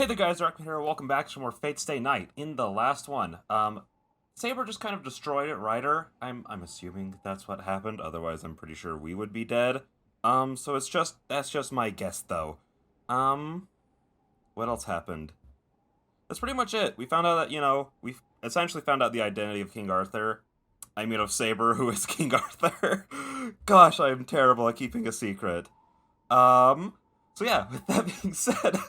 Hey there guys, Darkman here, welcome back to more Fate Stay Night. In the last one, Saber just kind of destroyed it, Ryder. I'm assuming that's what happened, otherwise I'm pretty sure we would be dead. So that's just my guess though. What else happened? That's pretty much it. We found out that, we essentially found out the identity of King Arthur. I mean of Saber, who is King Arthur. Gosh, I am terrible at keeping a secret. So yeah, with that being said,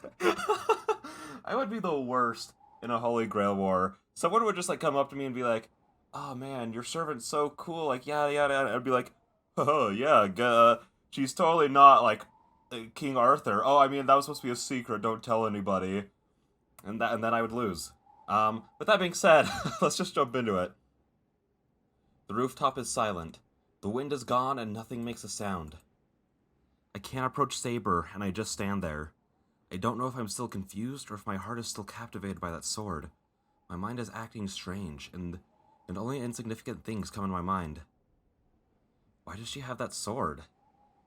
I would be the worst in a Holy Grail war. Someone would just like come up to me and be like, "Oh man, your servant's so cool," like yada yada. And I'd be like, "Oh yeah, she's totally not like King Arthur. Oh, I mean that was supposed to be a secret. Don't tell anybody." And then I would lose. With that being said, let's just jump into it. The rooftop is silent. The wind is gone and nothing makes a sound. I can't approach Saber, and I just stand there. I don't know if I'm still confused or if my heart is still captivated by that sword. My mind is acting strange, and only insignificant things come in my mind. Why does she have that sword?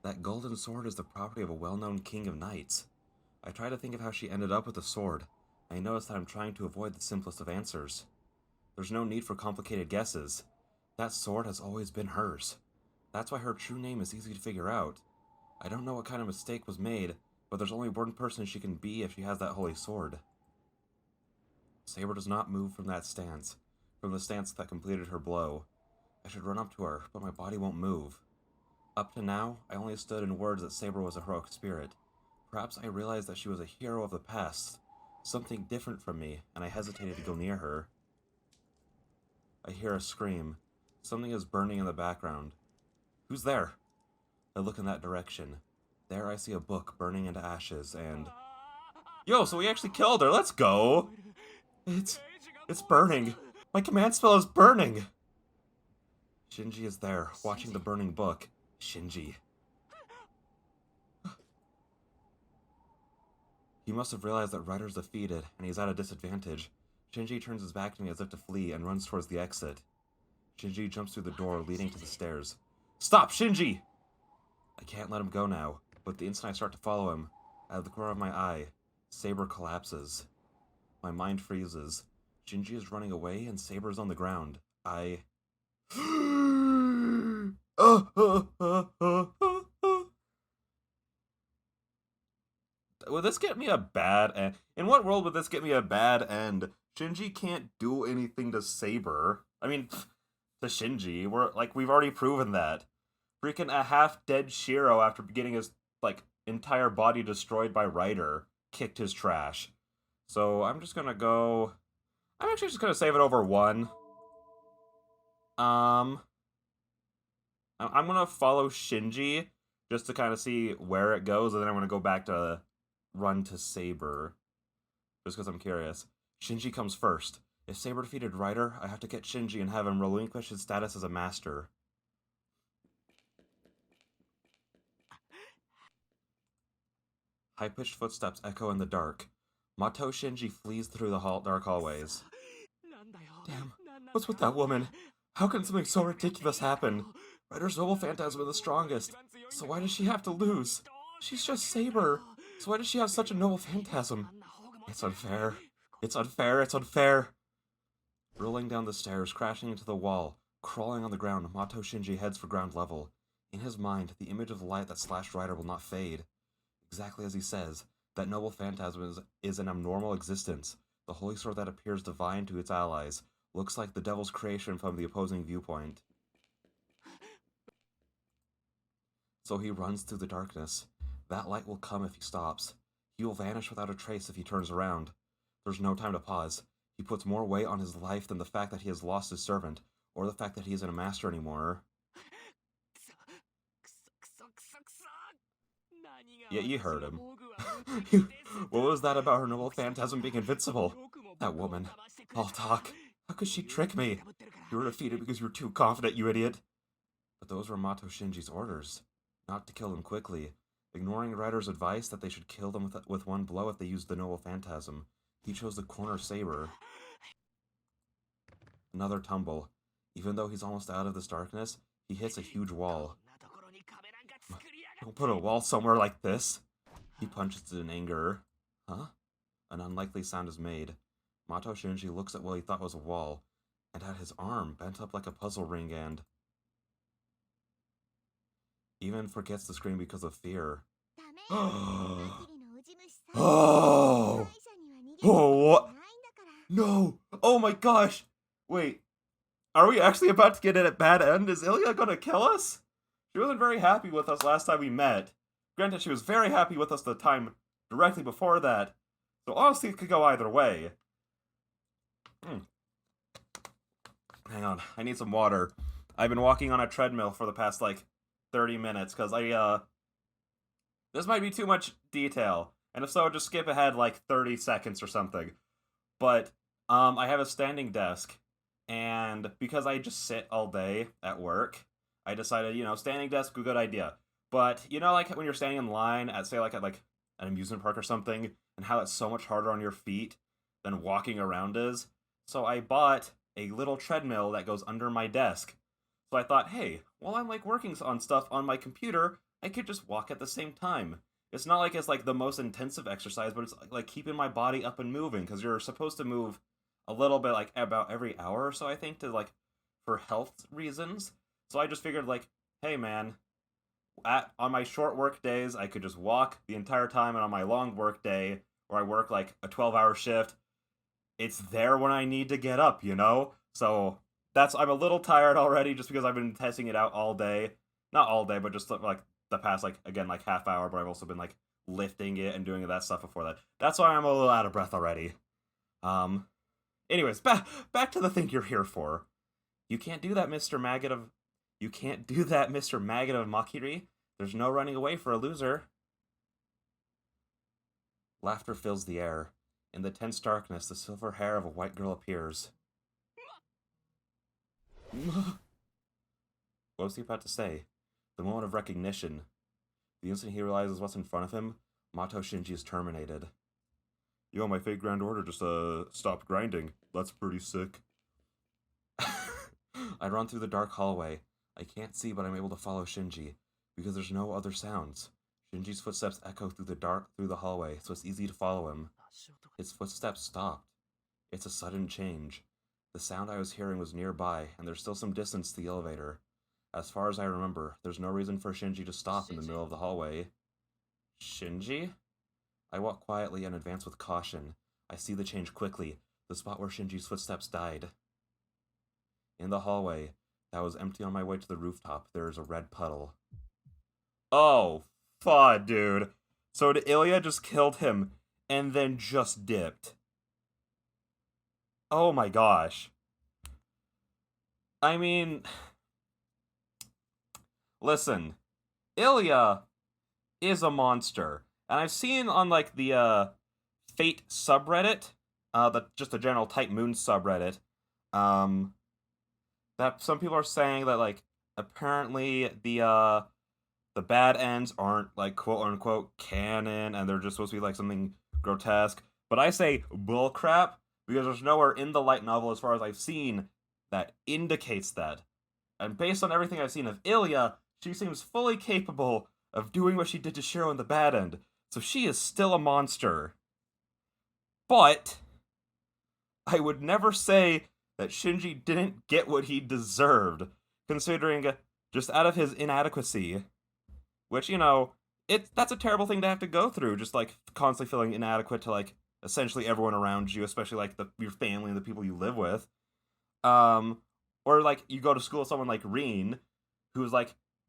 That golden sword is the property of a well-known king of knights. I try to think of how she ended up with the sword. I notice that I'm trying to avoid the simplest of answers. There's no need for complicated guesses. That sword has always been hers. That's why her true name is easy to figure out. I don't know what kind of mistake was made, but there's only one person she can be if she has that holy sword. Saber does not move from that stance, from the stance that completed her blow. I should run up to her, but my body won't move. Up to now, I only stood in words that Saber was a heroic spirit. Perhaps I realized that she was a hero of the past, something different from me, and I hesitated to go near her. I hear a scream. Something is burning in the background. Who's there? I look in that direction. There I see a book burning into ashes, and... Yo, so we actually killed her, let's go! It's burning! My command spell is burning! Shinji is there, watching the burning book. Shinji. He must have realized that Ryder's defeated, and he's at a disadvantage. Shinji turns his back to me as if to flee, and runs towards the exit. Shinji jumps through the door leading to the stairs. Stop, Shinji! I can't let him go now, but the instant I start to follow him, out of the corner of my eye, Saber collapses. My mind freezes. Shinji is running away, and Saber is on the ground. Would this get me a bad end? In what world would this get me a bad end? Shinji can't do anything to Saber. I mean, to Shinji. We've already proven that. Freaking a half-dead Shiro after getting his, entire body destroyed by Ryder kicked his trash. So I'm just gonna go... I'm actually just gonna save it over one. I'm gonna follow Shinji just to kind of see where it goes, and then I'm gonna go back to run to Saber. Just because I'm curious. Shinji comes first. If Saber defeated Ryder, I have to get Shinji and have him relinquish his status as a master. High-pitched footsteps echo in the dark. Mato Shinji flees through the dark hallways. Damn, what's with that woman? How can something so ridiculous happen? Ryder's noble phantasm is the strongest, so why does she have to lose? She's just Saber, so why does she have such a noble phantasm? It's unfair. It's unfair. It's unfair. Rolling down the stairs, crashing into the wall, crawling on the ground, Mato Shinji heads for ground level. In his mind, the image of the light that slashed Ryder will not fade. Exactly as he says, that noble phantasm is an abnormal existence. The holy sword that appears divine to its allies looks like the devil's creation from the opposing viewpoint. So he runs through the darkness. That light will come if he stops. He will vanish without a trace if he turns around. There's no time to pause. He puts more weight on his life than the fact that he has lost his servant, or the fact that he isn't a master anymore. Yeah, you heard him. What was that about her noble phantasm being invincible? That woman. All talk. How could she trick me? You were defeated because you were too confident, you idiot. But those were Mato Shinji's orders. Not to kill them quickly. Ignoring Ryder's advice that they should kill them with one blow if they used the noble phantasm, he chose to corner Saber. Another tumble. Even though he's almost out of this darkness, he hits a huge wall. Don't put a wall somewhere like this. He punches it in anger. Huh? An unlikely sound is made. Mato Shinji looks at what he thought was a wall, and at his arm bent up like a puzzle ring and even forgets to scream because of fear. Oh! Oh, what? No! Oh my gosh! Wait, are we actually about to get in a bad end? Is Ilya gonna kill us? She wasn't very happy with us last time we met. Granted, she was very happy with us the time directly before that. So honestly, it could go either way. Hang on, I need some water. I've been walking on a treadmill for the past, 30 minutes, because this might be too much detail. And if so, just skip ahead, 30 seconds or something. But, I have a standing desk. And because I just sit all day at work, I decided, standing desk, a good idea. But, like when you're standing in line at, say, at an amusement park or something, and how it's so much harder on your feet than walking around is. So I bought a little treadmill that goes under my desk. So I thought, hey, while I'm working on stuff on my computer, I could just walk at the same time. It's not like it's the most intensive exercise, but it's like keeping my body up and moving because you're supposed to move a little bit about every hour or so, I think, to for health reasons. So I just figured hey man, on my short work days, I could just walk the entire time, and on my long work day, where I work a 12-hour shift, it's there when I need to get up, So I'm a little tired already just because I've been testing it out all day. Not all day, but just the past again half hour, but I've also been lifting it and doing that stuff before that. That's why I'm a little out of breath already. Anyways, back to the thing you're here for. You can't do that, Mr. Maggot of Makiri. There's no running away for a loser. Laughter fills the air. In the tense darkness, the silver hair of a white girl appears. What was he about to say? The moment of recognition. The instant he realizes what's in front of him, Mato Shinji is terminated. Yo, my fake Grand Order just stopped grinding. That's pretty sick. I run through the dark hallway. I can't see, but I'm able to follow Shinji, because there's no other sounds. Shinji's footsteps echo through the hallway, so it's easy to follow him. His footsteps stopped. It's a sudden change. The sound I was hearing was nearby, and there's still some distance to the elevator. As far as I remember, there's no reason for Shinji to stop in the middle of the hallway. Shinji? I walk quietly and advance with caution. I see the change quickly, the spot where Shinji's footsteps died. In the hallway, that was empty on my way to the rooftop, there is a red puddle. Oh, fuck, dude. So Ilya just killed him, and then just dipped. Oh my gosh. I mean... Listen, Ilya is a monster. And I've seen on, the, Fate subreddit, just the general Type Moon subreddit, that some people are saying that, apparently the bad ends aren't, quote-unquote canon, and they're just supposed to be, something grotesque. But I say bullcrap, because there's nowhere in the light novel, as far as I've seen, that indicates that. And based on everything I've seen of Ilya, she seems fully capable of doing what she did to Shiro in the bad end. So she is still a monster. But I would never say that Shinji didn't get what he deserved, considering just out of his inadequacy, which, that's a terrible thing to have to go through, just constantly feeling inadequate to essentially everyone around you, especially your family and the people you live with. Or you go to school with someone like Rin, who's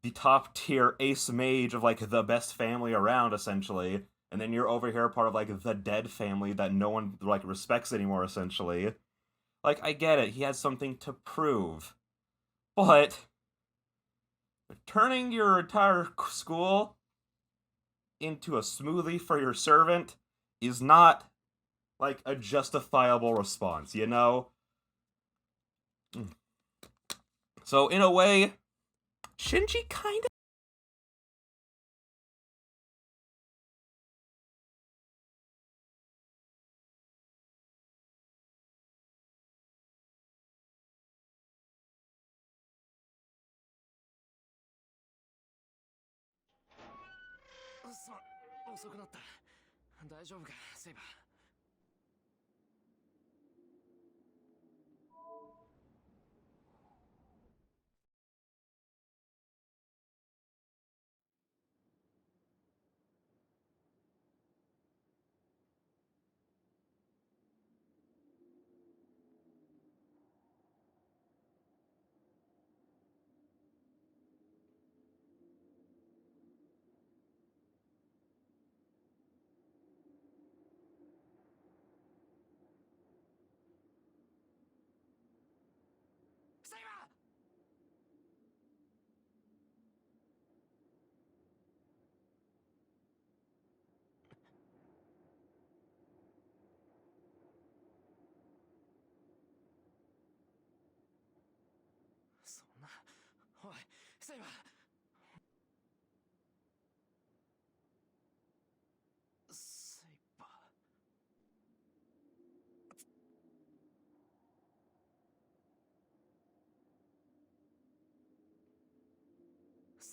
the top tier ace mage of the best family around, essentially, and then you're over here part of the dead family that no one respects anymore, essentially. I get it, he has something to prove, but turning your entire school into a smoothie for your servant is not a justifiable response, So in a way, Shinji kind of...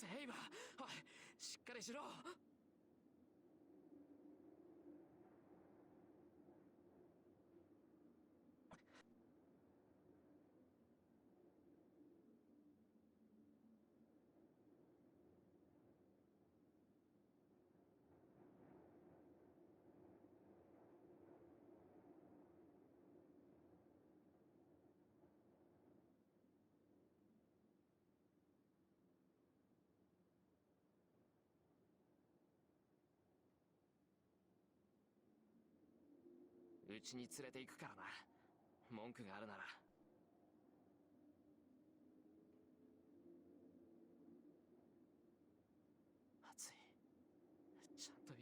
セイバー、おい、しっかりしろ。うちに連れて行くからな。文句があるなら。熱い。ちゃんと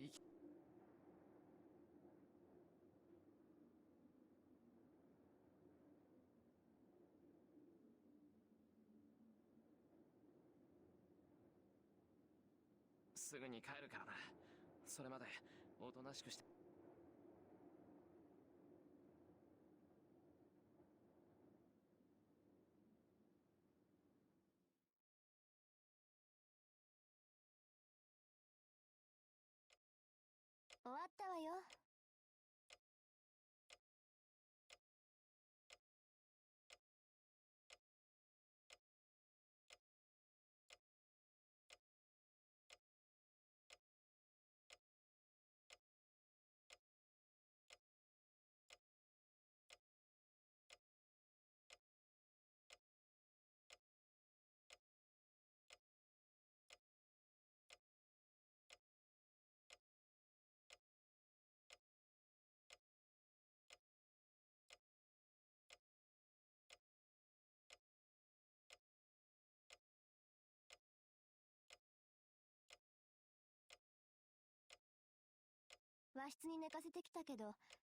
すぐに帰るからな。それまでおとなしくして。終わったわよ。和室に寝かせてきたけど、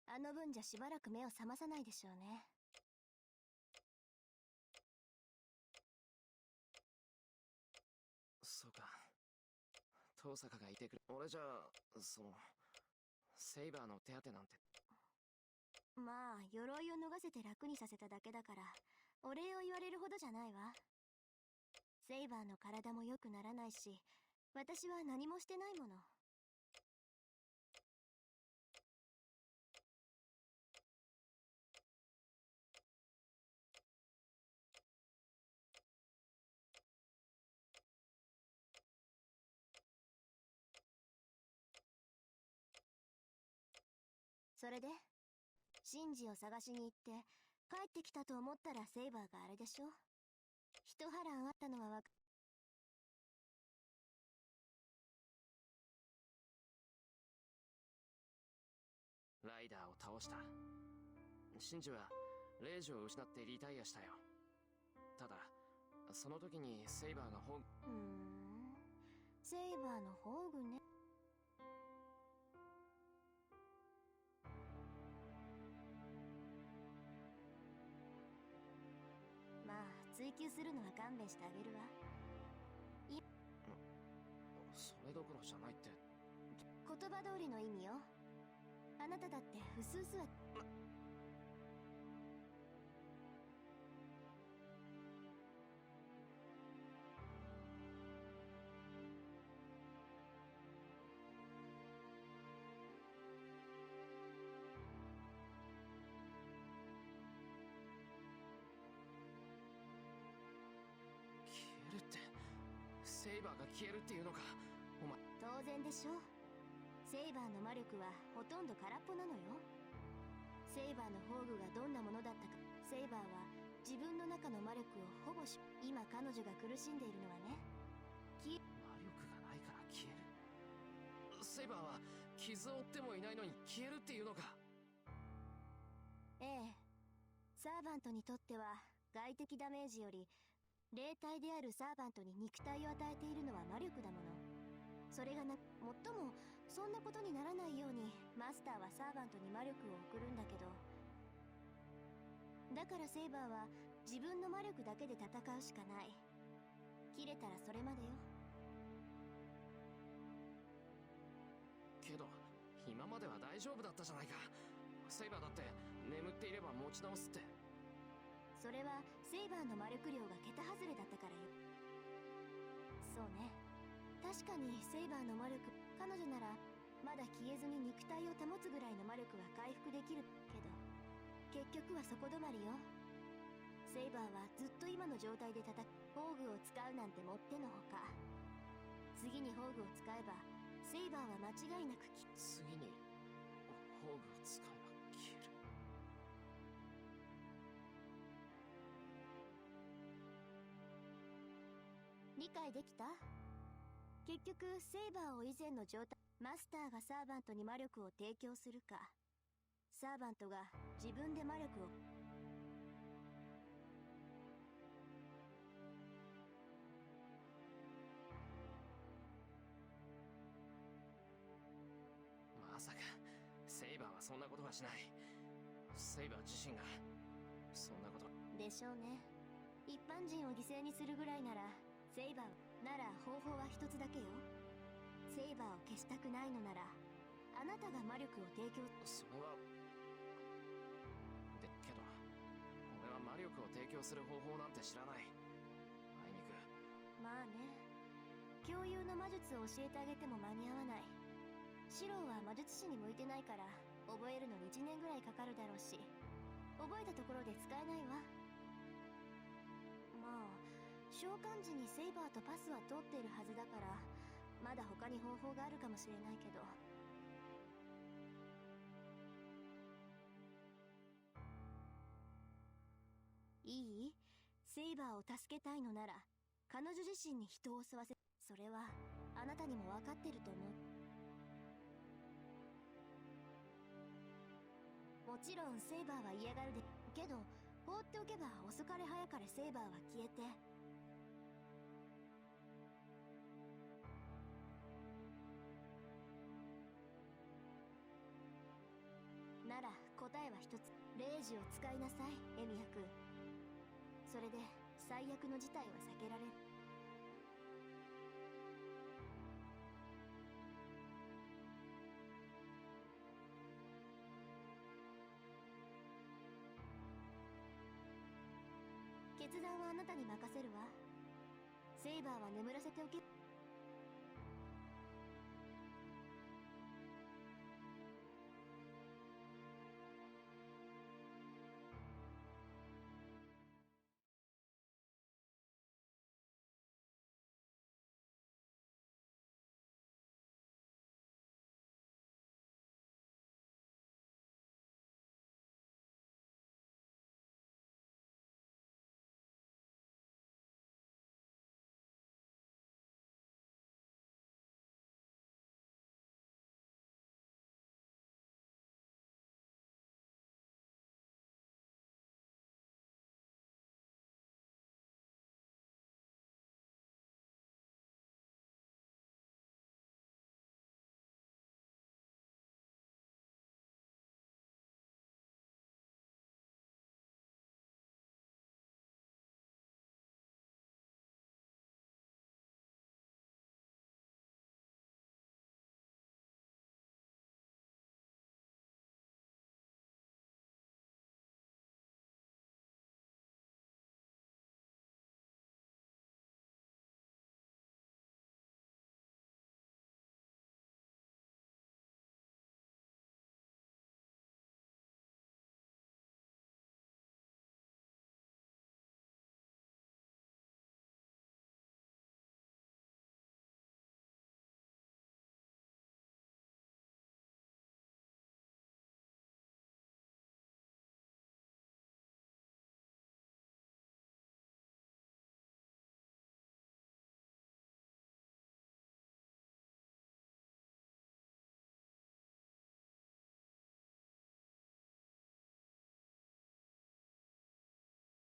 あの分じゃしばらく目を覚まさないでしょうね。そうか。遠坂がいてくれ。俺じゃあ、セイバーの手当てなんて。まあ、鎧を脱がせて楽にさせただけだから、お礼を言われるほどじゃないわ。セイバーの体も良くならないし、私は何もしてないもの。それでシンジを探しに行って帰ってきたと思ったらセイバーがあれでしょ。一波乱あったのはライダーを倒した。シンジはレイジを失ってリタイアしたよ。ただその時にセイバーがセイバーの宝具ね。まあ追求するのは勘弁してあげるわ。それどころじゃないって。言葉通りの意味よ。あなただってうすうすは消えるって、セイバーが消えるっていうのか。お前当然でしょ。セイバーの魔力はほとんど空っぽなのよ。セイバーの宝具がどんなものだったか。セイバーは自分の中の魔力をほぼ今彼女が苦しんでいるのはね、魔力がないから消える。セイバーは傷を負ってもいないのに消えるっていうのか。ええ、サーバントにとっては外的ダメージより霊体であるサーバントに肉体を与えているのは魔力だもの。それがもっともそんなことにならないようにマスターはサーバントに魔力を送るんだけど、だからセイバーは自分の魔力だけで戦うしかない。切れたらそれまでよ。けど今までは大丈夫だったじゃないか。セイバーだって眠っていれば持ち直すって。それはセイバーの魔力量が桁外れだったからよ。そうね。確かにセイバーの魔力、彼女ならまだ消えずに肉体を保つぐらいの魔力は回復できるけど、結局はそこ止まりよ。セイバーはずっと今の状態で宝具を使うなんてもってのほか。次に宝具を使えばセイバーは間違いなく次に宝具を使えば消える。理解できた？結局セイバーを以前の状態、マスターがサーバントに魔力を提供するか、サーバントが自分で魔力を。まさかセイバーはそんなことはしない。セイバー自身がそんなことでしょうね。一般人を犠牲にするぐらいなら、セイバーなら方法は一つだけよ。セイバーを消したくないのなら、あなたが魔力を提供。それはけど俺は魔力を提供する方法なんて知らない。あいにく。まあね、共有の魔術を教えてあげても間に合わない。シローは魔術師に向いてないから覚えるのに1年ぐらいかかるだろうし、覚えたところで使えないわ。まあ召喚時にセイバーとパスは通っているはずだから、まだ他に方法があるかもしれないけど。いい？セイバーを助けたいのなら彼女自身に人を襲わせ、それはあなたにも分かってると思う。もちろんセイバーは嫌がるけど、放っておけば遅かれ早かれセイバーは消えて。なら答えは一つ。レイジを使いなさい、エミヤ君。それで最悪の事態は避けられる。決断はあなたに任せるわ。セイバーは眠らせておけ。